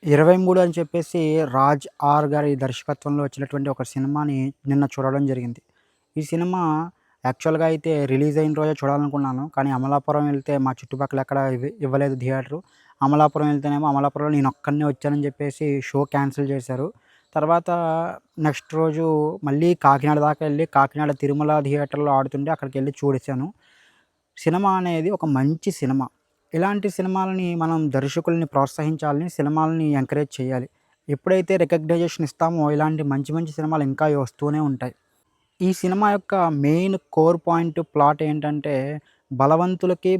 23 అని చెప్పేసి 'రాజ్ ఆర్' గారి దర్శకత్వంలో వచ్చినటువంటి ఒక సినిమాని నిన్న చూడడం జరిగింది. ఈ సినిమా యాక్చువల్‌గా అయితే రిలీజ్ అయిన రోజే చూడాలనుకున్నాను. కానీ అమలాపురం వెళ్తే మా చుట్టుపక్కల ఎక్కడ ఇవ్వలేదు థియేటరు. అమలాపురం వెళ్తేనేమో అమలాపురంలో నేనొక్కడినే వచ్చానని చెప్పేసి షో క్యాన్సిల్ చేశారు. తర్వాత నెక్స్ట్ రోజు మళ్ళీ కాకినాడ దాకా ఎళ్లి కాకినాడ తిరుమల థియేటర్‌లో ఆడుతుంటే అక్కడికెళ్ళి చూసేసాను. సినిమా అనేది ఒక మంచి సినిమా. ఇలాంటి సినిమాలని మనం దర్శకుల్ని ప్రోత్సహించాలని, సినిమాలని ఎంకరేజ్ చేయాలి. ఎప్పుడైతే రికగ్నైజేషన్ ఇస్తామో ఇలాంటి మంచి మంచి సినిమాలు ఇంకా వస్తూనే ఉంటాయి. ఈ సినిమా యొక్క మెయిన్ కోర్ పాయింట్ ప్లాట్ ఏంటంటే, బలవంతులకి,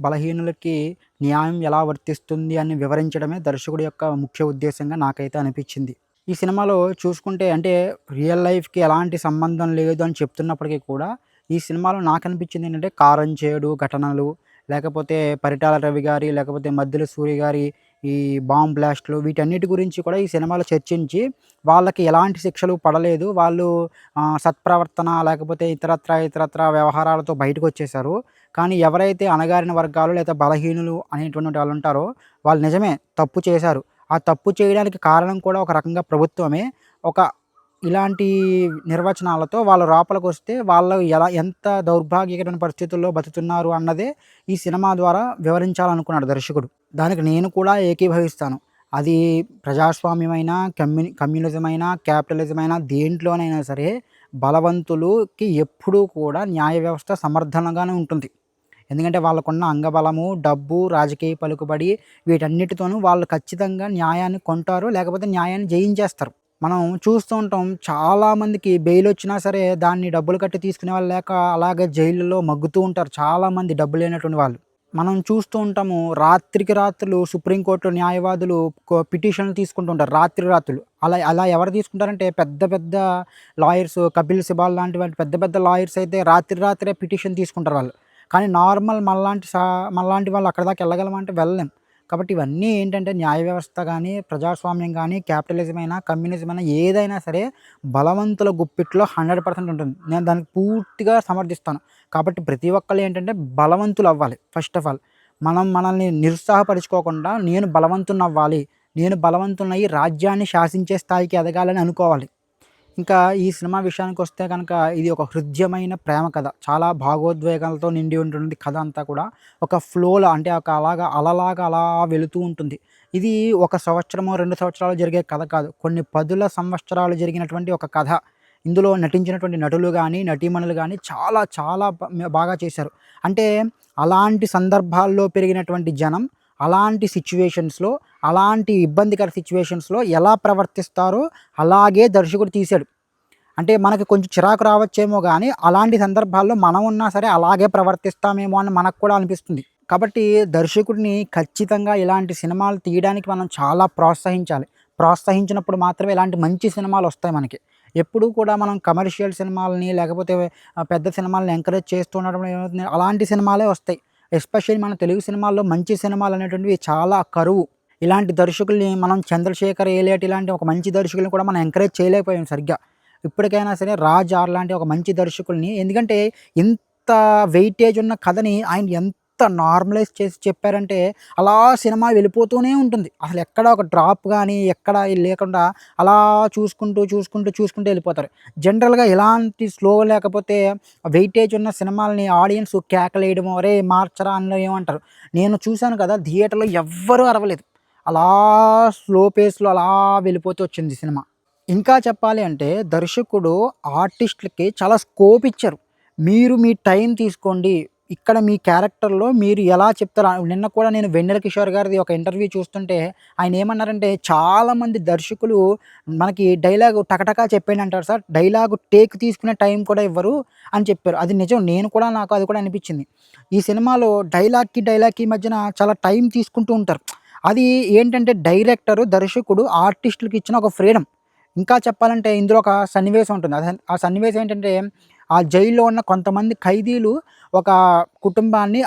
బలహీనులకి న్యాయం ఎలా వర్తిస్తుంది అని వివరించడమే దర్శకుడి యొక్క ముఖ్య ఉద్దేశంగా నాకైతే అనిపించింది. ఈ సినిమాలో చూసుకుంటే అంటే రియల్ లైఫ్‌కి ఎలాంటి సంబంధం లేదు అని చెప్తున్నప్పటికీ కూడా, ఈ సినిమాలో నాకనిపించింది ఏంటంటే, కారంచేడు ఘటనలు, లేకపోతే పరిటాల రవి గారి, లేకపోతే మద్దిల సూరి గారి ఈ బాంబ్ బ్లాస్ట్‌లు వీటన్నిటి గురించి కూడా ఈ సినిమాలో చర్చించి, వాళ్ళకి ఎలాంటి శిక్షలు పడలేదు. వాళ్ళు సత్ప్రవర్తన లేకపోతే ఇతరత్రా వ్యవహారాలతో బయటకొచ్చేశారు. కానీ ఎవరైతే అణగారిన వర్గాలు లేదా బలహీనులు అనేటువంటి వాళ్ళుంటారో, వాళ్ళు నిజమే తప్పు చేశారు. ఆ తప్పు చేయడానికి కారణం కూడా ఒక రకంగా ప్రభుత్వమే. ఒక ఇలాంటి నిర్వచనాలతో వాళ్ళు లోపలికొస్తే వాళ్ళు ఎంత దౌర్భాగ్యకరమైన పరిస్థితుల్లో బతుకుతున్నారు అన్నదే ఈ సినిమా ద్వారా వివరించాలనుకున్నాడు దర్శకుడు. దానికి నేను కూడా ఏకీభవిస్తాను. అది ప్రజాస్వామ్యమైనా, కమ్యూనిజమైనా, క్యాపిటలిజమైనా దేంట్లోనైనా సరే బలవంతులుకి ఎప్పుడూ కూడా న్యాయ వ్యవస్థ సమర్థనగానే ఉంటుంది. ఎందుకంటే వాళ్ళకున్న అంగబలము, డబ్బు, రాజకీయ పలుకుబడి వీటన్నిటితోనూ వాళ్ళు ఖచ్చితంగా న్యాయాన్ని కొంటారు. లేకపోతే న్యాయాన్ని జయించేస్తారు. మనం చూస్తూ ఉంటాం చాలామందికి బెయిలొచ్చినా సరే దాన్ని డబ్బులు కట్టి తీసుకునే వాళ్ళు లేక అలాగే జైలులో మగ్గుతూ ఉంటారు చాలామంది డబ్బు లేనటువంటి వాళ్ళు. మనం చూస్తూ ఉంటాము రాత్రికి రాత్రులు సుప్రీంకోర్టు న్యాయవాదులు పిటిషన్లు తీసుకుంటూ ఉంటారు రాత్రులు. అలా అలా ఎవరు తీసుకుంటారంటే పెద్ద పెద్ద లాయర్స్, కపిల్ సిబాల్ లాంటి వాళ్ళు పెద్ద పెద్ద లాయర్స్ అయితే రాత్రే పిటిషన్ తీసుకుంటారు వాళ్ళు. కానీ నార్మల్ మనలాంటి వాళ్ళు అక్కడి దాకా వెళ్ళగలమా అంటే వెళ్ళలేం. కాబట్టి ఇవన్నీ ఏంటంటే న్యాయ వ్యవస్థ గానీ, ప్రజాస్వామ్యం గానీ, క్యాపిటలిజం అయినా, కమ్యూనిజం అయినా ఏదైనా సరే బలవంతుల గుప్పిట్లో 100% ఉంటుంది. నేను దానికి పూర్తిగా సమర్థిస్తాను. కాబట్టి ప్రతి ఒక్కళ్ళు ఏంటంటే బలవంతులవ్వాలి ఫస్ట్ ఆఫ్ ఆల్. మనం మనల్ని నిరుత్సాహపరుచుకోకుండా నేను బలవంతుడినవ్వాలి. నేను బలవంతుడినయ్యి రాజ్యాన్ని శాసించే స్థాయికి ఎదగాలని అనుకోవాలి. ఇంకా ఈ సినిమా విషయానికొస్తే గనక ఇది ఒక హృద్యమైన ప్రేమ కథ. చాలా భావోద్వేగాలతో నిండి ఉంటుంది కథ అంతా కూడా. ఒక ఫ్లోలో అంటే ఒక అలలాగా అలా వెళుతూ ఉంటుంది. ఇది ఒక సంవత్సరమో, 2 సంవత్సరాలు జరిగే కథ కాదు. కొన్ని పదుల సంవత్సరాలు జరిగినటువంటి ఒక కథ. ఇందులో నటించినటువంటి నటులు గానీ, నటీమణులు గానీ చాలా చాలా బాగా చేశారు. అంటే అలాంటి సందర్భాల్లో పెరిగినటువంటి జనం, అలాంటి సిట్యుయేషన్స్‌లో, అలాంటి ఇబ్బందికర సిట్యుయేషన్స్‌లో ఎలా ప్రవర్తిస్తారో అలాగే దర్శకుడు తీశాడు. అంటే మనకి కొంచెం చిరాకు రావచ్చేమో గానీ, అలాంటి సందర్భాల్లో మనం ఉన్నా సరే అలాగే ప్రవర్తిస్తామేమో అని మనకు కూడా అనిపిస్తుంది. కాబట్టి దర్శకుడిని ఖచ్చితంగా ఇలాంటి సినిమాలు తీయడానికి మనం చాలా ప్రోత్సహించాలి. ప్రోత్సహించినప్పుడు మాత్రమే ఇలాంటి మంచి సినిమాలొస్తాయి మనకి. ఎప్పుడూ కూడా మనం కమర్షియల్ సినిమాలని లేకపోతే పెద్ద సినిమాలని ఎంకరేజ్ చేస్తూ ఉండడం ఏమవుతుంది అలాంటి సినిమాలే వస్తాయి. ఎస్పెషల్లీ మన తెలుగు సినిమాల్లో మంచి సినిమాలనేటువంటివి చాలా కరువు. ఇలాంటి దర్శకుల్ని మనం 'చంద్రశేఖర్ ఏలేటి' ఇలాంటి ఒక మంచి దర్శకుల్ని కూడా మనం ఎంకరేజ్ చేయలేకపోయాం సరిగ్గా. ఇప్పటికైనా సరే 'రాజ్ ఆర్' లాంటి ఒక మంచి దర్శకుల్ని ఎందుకంటే ఇంత వెయిటేజ్ ఉన్న కథని ఆయన ఎంత నార్మలైజ్ చేసి చెప్పారంటే అలా సినిమా వెళ్ళిపోతూనే ఉంటుంది. అసలు ఎక్కడ ఒక డ్రాప్ గానీ ఎక్కడ లేకుండా అలా చూసుకుంటూ వెళ్ళిపోతారు. జనరల్‌గా ఇలాంటి స్లో లేకపోతే వెయిటేజ్ ఉన్న సినిమాలని ఆడియన్స్ కేకలేయడమో, "అరేయ్ మార్చరా" అనడం ఏమంటారు. నేను చూసాను కదా థియేటర్‌లో ఎవ్వరూ అరవలేదు. అలా స్లో పేస్‌లో అలా వెళ్ళిపోతూ వచ్చింది సినిమా. ఇంకా చెప్పాలి అంటే దర్శకుడు ఆర్టిస్ట్‌లకి చాలా స్కోప్ ఇచ్చారు. మీరు మీ టైం తీసుకోండి. ఇక్కడ మీ క్యారెక్టర్‌లో మీరు ఎలా చెప్తారో నిన్న కూడా నేను 'వెన్నెల కిషోర్' గారిది ఒక ఇంటర్వ్యూ చూస్తుంటే ఆయన ఏమన్నారంటే చాలామంది దర్శకులు మనకి డైలాగు టకటకా చెప్పేయండి అంటారు సార్. డైలాగు టేక్ తీసుకునే టైం కూడా ఇవ్వరు అని చెప్పారు. అది నిజం. నాకు అది కూడా అనిపించింది. ఈ సినిమాలో డైలాగ్‌కి మధ్యన చాలా టైం తీసుకుంటూ ఉంటారు. అది ఏంటంటే డైరెక్టరు, దర్శకుడు ఆర్టిస్ట్‌లకి ఇచ్చిన ఒక ఫ్రీడమ్. ఇంకా చెప్పాలంటే ఇందులో ఒక సన్నివేశం ఉంటుంది. ఆ సన్నివేశం ఏంటంటే, ఆ జైల్లో ఉన్న కొంతమంది ఖైదీలు ఒక కుటుంబాన్ని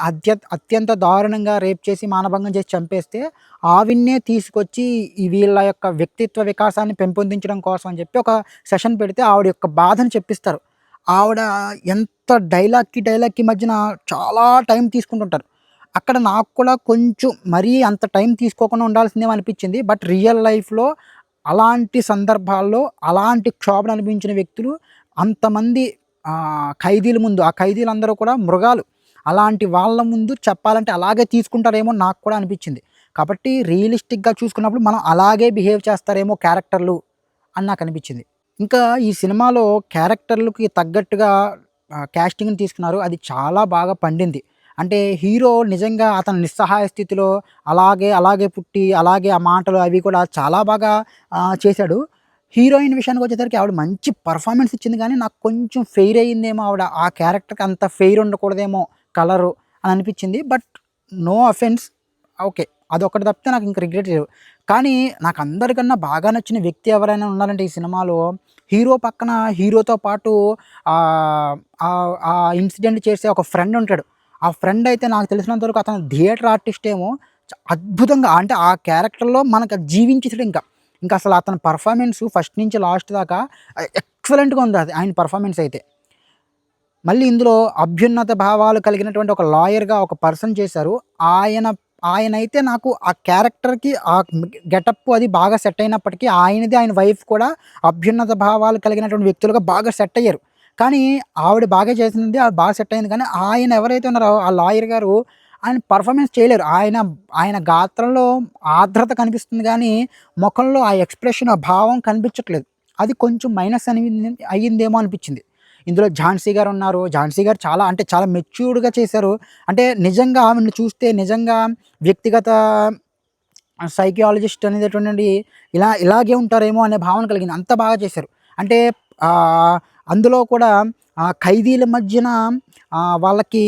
అత్యంత దారుణంగా రేప్ చేసి, మానభంగం చేసి చంపేస్తే, ఆవిడనే తీసుకొచ్చి ఈ వీళ్ళ యొక్క వ్యక్తిత్వ వికాసాన్ని పెంపొందించడం కోసం అని చెప్పి ఒక సెషన్ పెడితే ఆవిడ యొక్క బాధను చెప్పిస్తారు. ఆవిడ ఎంత డైలాగ్‌కి మధ్యన చాలా టైం తీసుకుంటుంటారు. అక్కడ నాకు కూడా కొంచెం మరీ అంత టైం తీసుకోకుండా ఉండాల్సిందేమో అనిపించింది. బట్ రియల్ లైఫ్‌లో అలాంటి సందర్భాల్లో అలాంటి క్షోభను అనుభవించిన వ్యక్తులు అంతమంది ఖైదీల ముందు ఆ ఖైదీలందరూ కూడా మృగాలు. అలాంటి వాళ్ళ ముందు చెప్పాలంటే అలాగే తీసుకుంటారేమో నాకు కూడా అనిపించింది. కాబట్టి రియలిస్టిక్‌గా చూసుకున్నప్పుడు మనం అలాగే బిహేవ్ చేస్తారేమో క్యారెక్టర్‌లు అని నాకనిపించింది. ఇంకా ఈ సినిమాలో క్యారెక్టర్‌లకి తగ్గట్టుగా కాస్టింగ్‌ని తీసుకున్నారు. అది చాలా బాగా పండింది. అంటే హీరో నిజంగా అతను నిస్సహాయ స్థితిలో అలాగే పుట్టి, అలాగే ఆ మాటలు అవి కూడా చాలా బాగా చేశాడు. హీరోయిన్ విషయానికొచ్చేసరికి ఆవిడ మంచి పెర్ఫార్మన్స్ ఇచ్చింది గానీ, నాకు కొంచెం ఫెయిర్ అయ్యిందేమో ఆవిడ. ఆ క్యారెక్టర్‌కి అంత ఫెయిర్ ఉండకూడదేమో కలరు అని అనిపించింది. But no offence okay. అదొక్కటి తప్పితే నాకు ఇంక రిగ్రెట్ లేవు. కానీ నాకు అందరికన్నా బాగా నచ్చిన వ్యక్తి ఎవరైనా ఉన్నారంటే ఈ సినిమాలో హీరో పక్కన హీరోతో పాటు ఆ ఇన్సిడెంట్ చేసే ఒక ఫ్రెండ్ ఉంటాడు. ఆ ఫ్రెండ్ అయితే నాకు తెలిసినంత వరకు అతను థియేటర్ ఆర్టిస్ట్ ఏమో అద్భుతంగా అంటే ఆ క్యారెక్టర్‌లో మనకు జీవించేసాడు ఇంకా. ఇంకా అసలు అతని పెర్ఫార్మన్స్ ఫస్ట్ నుంచి లాస్ట్ దాకా ఎక్సలెంట్‌గా ఉంది అది ఆయన పెర్ఫార్మన్స్ అయితే. మళ్ళీ ఇందులో అభ్యున్నత భావాలు కలిగినటువంటి ఒక లాయర్‌గా ఒక పర్సన్ చేశారు. ఆయన ఆయనైతే నాకు ఆ క్యారెక్టర్‌కి గెటప్ అది బాగా సెట్ అయినప్పటికీ ఆయనది, ఆయన వైఫ్ కూడా అభ్యున్నత భావాలు కలిగినటువంటి వ్యక్తులుగా బాగా సెట్ అయ్యారు. కానీ ఆవిడ బాగా చేసింది అది బాగా సెట్ అయింది. కానీ ఆయన ఎవరైతే ఉన్నారో ఆ లాయర్ గారు ఆయన పెర్ఫార్మన్స్ చేయలేరు. ఆయన గాత్రంలో ఆర్ద్రత కనిపిస్తుంది గానీ, మొఖంలో ఆ ఎక్స్‌ప్రెషన్, ఆ భావం కనిపించట్లేదు. అది కొంచెం మైనస్ అయ్యిందేమో అనిపించింది. ఇందులో ఝాన్సీ గారున్నారు. ఝాన్సీ గారు చాలా అంటే చాలా మెచ్యూర్డ్‌గా చేశారు. అంటే నిజంగా ఆవిడని చూస్తే నిజంగా వ్యక్తిగత సైకియాలజిస్ట్ అనేటటువంటిది ఇలాగే ఉంటారేమో అనే భావన కలిగింది. అంత బాగా చేశారు. అంటే అందులో కూడా ఖైదీల మధ్యన వాళ్ళకి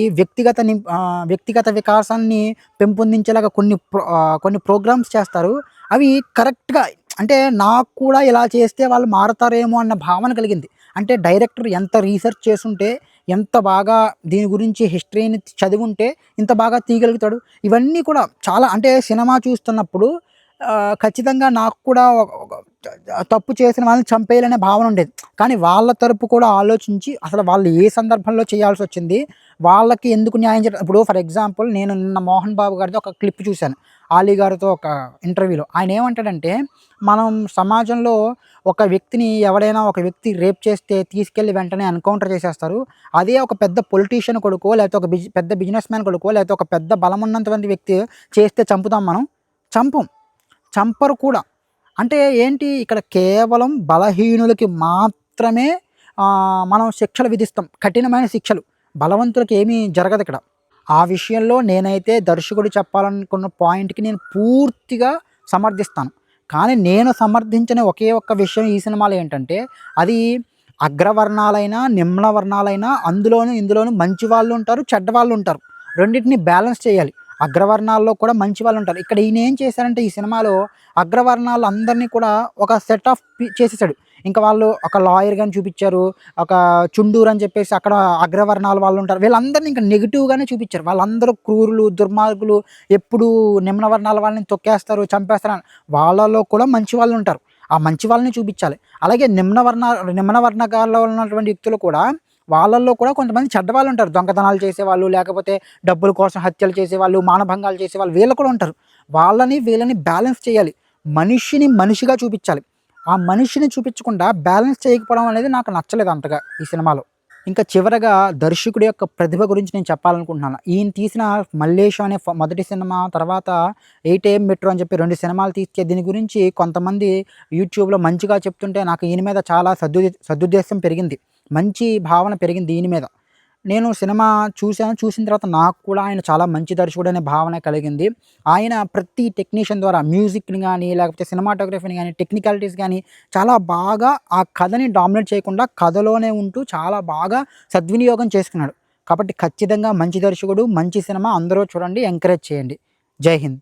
వ్యక్తిగత వికాసాన్ని పెంపొందించేలాగా కొన్ని ప్రోగ్రామ్స్ చేస్తారు. అవి కరెక్ట్‌గా అంటే నాకు కూడా ఇలా చేస్తే వాళ్ళు మారతారేమో అన్న భావన కలిగింది. అంటే డైరెక్టర్ ఎంత రీసెర్చ్ చేసుంటే, ఎంత బాగా దీని గురించి హిస్టరీని చదివుంటే ఇంత బాగా తీయగలుగుతాడు. ఇవన్నీ కూడా చాలా అంటే సినిమా చూస్తున్నప్పుడు ఖచ్చితంగా నాకు కూడా ఒక తప్పు చేసిన వాళ్ళని చంపేయాలనే భావన ఉండేది. కానీ వాళ్ళ తరపు కూడా ఆలోచించి అసలు వాళ్ళు ఏ సందర్భంలో చేయాల్సొచ్చింది, వాళ్ళకి ఎందుకు న్యాయం ఇప్పుడు ఫర్ ఎగ్జాంపుల్ నేను నిన్న 'మోహన్ బాబు' గారిది ఒక క్లిప్ చూశాను. 'ఆలీ' గారితో ఒక ఇంటర్వ్యూలో. ఆయన ఏమంటాడంటే, మనం సమాజంలో ఒక వ్యక్తి రేప్ చేస్తే తీసుకెళ్ళి వెంటనే ఎన్‌కౌంటర్ చేసేస్తారు. అదే ఒక పెద్ద పొలిటీషియన్ కొడుకో, లేకపోతే ఒక పెద్ద బిజినెస్ మ్యాన్ కొడుకో, లేకపోతే ఒక పెద్ద బలమున్నటువంటి వ్యక్తి చేస్తే చంపుతాం మనం? చంపం. చంపరు కూడా. అంటే ఏంటి ఇక్కడ కేవలం బలహీనులకి మాత్రమే మనం శిక్షలు విధిస్తాం. కఠినమైన శిక్షలు. బలవంతులకి ఏమీ జరగదిక్కడ. ఆ విషయంలో నేనైతే దర్శకుడు చెప్పాలనుకున్న పాయింట్‌కి నేను పూర్తిగా సమర్థిస్తాను. కానీ నేను సమర్థించని ఒకే ఒక్క విషయం ఈ సినిమాలో ఏంటంటే, అది అగ్రవర్ణాలైనా, నిమ్న వర్ణాలైనా అందులోను, ఇందులోను మంచి వాళ్ళుంటారు, చెడ్డవాళ్ళుంటారు. రెండిటిని బ్యాలెన్స్ చేయాలి. అగ్రవర్ణాల్లో కూడా మంచి వాళ్ళుంటారు. ఇక్కడ ఈయనేం చేశారంటే ఈ సినిమాలో అగ్రవర్ణాలందరినీ కూడా ఒక సెట్ ఆఫ్ చేసేసాడు. ఇంక వాళ్ళు ఒక లాయర్ గాని చూపిచ్చారు. ఒక చుండూరు అని చెప్పేసి అక్కడ అగ్రవర్ణాల వాళ్ళుంటారు. వీళ్ళందరిని ఇంక నెగెటివ్‌గానే చూపిచ్చారు. వాళ్ళందరూ క్రూరులు, దుర్మార్గులు, ఎప్పుడూ నిమ్న వర్ణాల వాళ్ళని తొక్కేస్తారు, చంపేస్తారు వాళ్ళలో కూడా మంచి వాళ్ళుంటారు. ఆ మంచి వాళ్ళని చూపిచ్చాలి. అలాగే నిమ్న వర్ణాల్లో ఉన్నటువంటి వ్యక్తులు కూడా వాళ్ళల్లో కూడా కొంతమంది చెడ్డవాళ్ళుంటారు. దొంగతనాలు చేసేవాళ్ళు, లేకపోతే డబ్బుల కోసం హత్యలు చేసేవాళ్ళు, మానభంగాలు చేసేవాళ్ళు వీళ్ళు కూడా ఉంటారు. వీళ్ళని బ్యాలెన్స్ చేయాలి. మనిషిని మనిషిగా చూపిచ్చాలి. ఆ మనిషిని చూపించకుండా బ్యాలెన్స్ చేయకపోవడం అనేది నాకు నచ్చలేదు అంతగా ఈ సినిమాలో. ఇంకా చివరగా దర్శకుడి యొక్క ప్రతిభ గురించి నేను చెప్పాలనుకుంటున్నాను. ఈయన తీసిన 'మల్లేషు' అనే మొదటి సినిమా, తర్వాత 'ఎయిట్ AM మెట్రో' అని చెప్పి 2 సినిమాలు తీస్తే దీని గురించి కొంతమంది యూట్యూబ్‌లో మంచిగా చెప్తుంటే నాకు ఈయన మీద చాలా సదుద్దేశం పెరిగింది. మంచి భావన పెరిగింది ఈయన మీద. నేను సినిమా చూసాను. చూసిన తర్వాత నాకు కూడా ఆయన చాలా మంచి దర్శకుడనే భావన కలిగింది. ఆయన ప్రతి టెక్నీషియన్ ద్వారా మ్యూజిక్‌ని గానీ, లేకపోతే సినిమాటోగ్రఫీని గానీ, టెక్నికాలిటీస్ గానీ చాలా బాగా ఆ కథని డామినేట్ చేయకుండా కథలోనే ఉంటూ చాలా బాగా సద్వినియోగం చేసుకున్నాడు. కాబట్టి ఖచ్చితంగా మంచి దర్శకుడు, మంచి సినిమా అందరూ చూడండి, ఎంకరేజ్ చేయండి. జై హింద్.